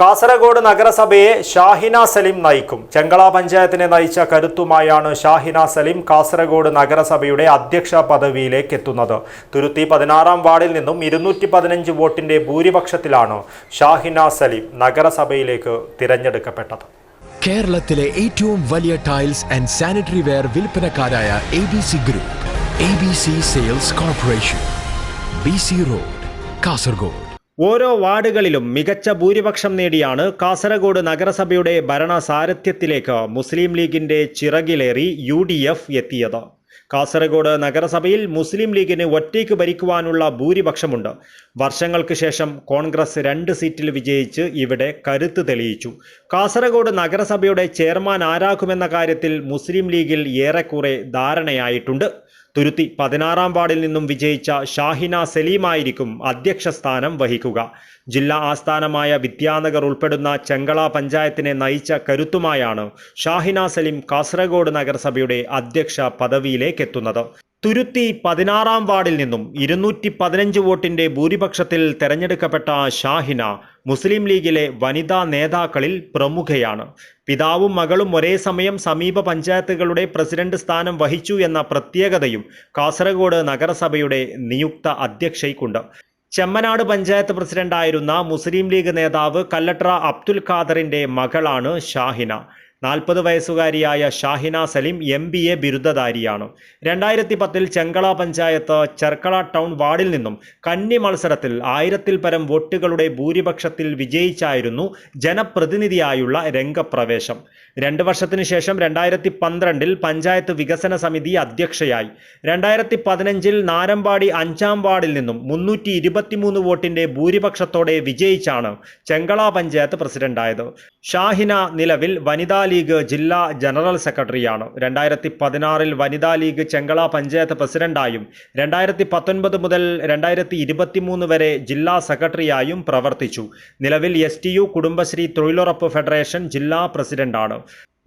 കാസർഗോഡ് നഗരസഭയെ ഷാഹിന സലീം നയിക്കും. ചെങ്കള പഞ്ചായത്തിനെ നയിച്ച കരുത്തുമായാണ് ഷാഹിന സലീം കാസർഗോഡ് നഗരസഭയുടെ അധ്യക്ഷ പദവിയിലേക്ക് എത്തുന്നത്. തുരുത്തി 16-ാം വാർഡിൽ നിന്നും 215 വോട്ടിന്റെ ഭൂരിപക്ഷത്തിലാണ് ഷാഹിന സലീം നഗരസഭയിലേക്ക് തിരഞ്ഞെടുക്കപ്പെട്ടത്. കേരളത്തിലെ ഏറ്റവും വലിയ ടൈൽസ് ആൻഡ് സാനിറ്ററി വെയർ വിൽപ്പനക്കാരായ ABC group, ABC sales corporation, BC road, Kasaragod. ഓരോ വാർഡുകളിലും മികച്ച ഭൂരിപക്ഷം നേടിയാണ് കാസർഗോഡ് നഗരസഭയുടെ ഭരണസാരഥ്യത്തിലേക്ക് മുസ്ലിം ലീഗിന്റെ ചിറകിലേറി UDF എത്തിയത്. കാസർഗോഡ് നഗരസഭയിൽ മുസ്ലിം ലീഗിന് ഒറ്റയ്ക്ക് ഭരിക്കുവാനുള്ള ഭൂരിപക്ഷമുണ്ട്. വർഷങ്ങൾക്ക് ശേഷം കോൺഗ്രസ് 2 സീറ്റിൽ വിജയിച്ച് ഇവിടെ കരുത്ത് തെളിയിച്ചു. കാസർഗോഡ് നഗരസഭയുടെ ചെയർമാൻ ആരാക്കുമെന്ന കാര്യത്തിൽ മുസ്ലിം ലീഗിൽ ഏറെക്കുറെ ധാരണയായിട്ടുണ്ട്. തുരുത്തി 16-ാം വാർഡിൽ നിന്നും വിജയിച്ച ഷാഹിന സലീമായിരിക്കും അധ്യക്ഷ സ്ഥാനം വഹിക്കുക. ജില്ലാ ആസ്ഥാനമായ വിദ്യാനഗർ ഉൾപ്പെടുന്ന ചെങ്കള പഞ്ചായത്തിനെ നയിച്ച കരുത്തുമായാണ് ഷാഹിന സലീം കാസർഗോഡ് നഗരസഭയുടെ അധ്യക്ഷ പദവിയിലേക്ക് എത്തുന്നത്. തുരുത്തി 16-ാം വാർഡിൽ നിന്നും 215 വോട്ടിന്റെ ഭൂരിപക്ഷത്തിൽ തെരഞ്ഞെടുക്കപ്പെട്ട ഷാഹിന മുസ്ലിം ലീഗിലെ വനിതാ നേതാക്കളിൽ പ്രമുഖയാണ്. പിതാവും മകളും ഒരേ സമയം സമീപ പഞ്ചായത്തുകളുടെ പ്രസിഡന്റ് സ്ഥാനം വഹിച്ചു എന്ന പ്രത്യേകതയും കാസർഗോഡ് നഗരസഭയുടെ നിയുക്ത അധ്യക്ഷയ്ക്കുണ്ട്. ചെമ്മനാട് പഞ്ചായത്ത് പ്രസിഡന്റായിരുന്ന മുസ്ലിം ലീഗ് നേതാവ് കല്ലട്ര അബ്ദുൽ ഖാദറിന്റെ മകളാണ് ഷാഹിന. 40 വയസ്സുകാരിയായ ഷാഹിന സലീം MBA ബിരുദധാരിയാണ്. 2010 ചെങ്കള പഞ്ചായത്ത് ചെർക്കള ടൗൺ വാർഡിൽ നിന്നും കന്നി മത്സരത്തിൽ 1000-ൽ പരം വോട്ടുകളുടെ ഭൂരിപക്ഷത്തിൽ വിജയിച്ചായിരുന്നു ജനപ്രതിനിധിയായുള്ള രംഗപ്രവേശം. 2 വർഷത്തിനു ശേഷം 2012-ൽ പഞ്ചായത്ത് വികസന സമിതി അധ്യക്ഷയായി. 2015-ൽ നാരമ്പാടി 5-ാം വാർഡിൽ നിന്നും 323 വോട്ടിന്റെ ഭൂരിപക്ഷത്തോടെ വിജയിച്ചാണ് ചെങ്കള പഞ്ചായത്ത് പ്രസിഡന്റായത്. ഷാഹിന നിലവിൽ വനിതാ ലീഗ് ജില്ലാ ജനറൽ സെക്രട്ടറിയാണ്. 2016-ൽ വനിതാ ലീഗ് ചെങ്കള പഞ്ചായത്ത് പ്രസിഡന്റായും 2019 മുതൽ 2023 വരെ ജില്ലാ സെക്രട്ടറിയായും പ്രവർത്തിച്ചു. നിലവിൽ STU കുടുംബശ്രീ തൊഴിലുറപ്പ് ഫെഡറേഷൻ ജില്ലാ പ്രസിഡന്റാണ്.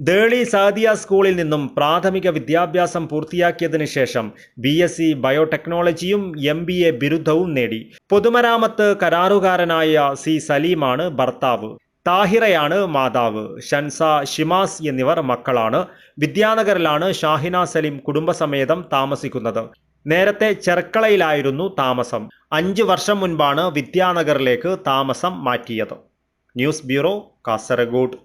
ദേളി സാദിയ സ്കൂളിൽ നിന്നും പ്രാഥമിക വിദ്യാഭ്യാസം പൂർത്തിയാക്കിയതിനു ശേഷം BSc ബയോടെക്നോളജിയും MBA ബിരുദവും നേടി. പൊതുമരാമത്ത് കരാറുകാരനായ C സലീമാണ് ഭർത്താവ്. താഹിറയാണ് മാതാവ്. ഷൻസ, ഷിമാസ് എന്നിവർ മക്കളാണ്. വിദ്യാനഗറിലാണ് ഷാഹിന സലീം കുടുംബസമേതം താമസിക്കുന്നത്. നേരത്തെ ചെർക്കളയിലായിരുന്നു താമസം. 5 വർഷം മുൻപാണ് വിദ്യാനഗറിലേക്ക് താമസം മാറ്റിയത്. News bureau, Kasaragod.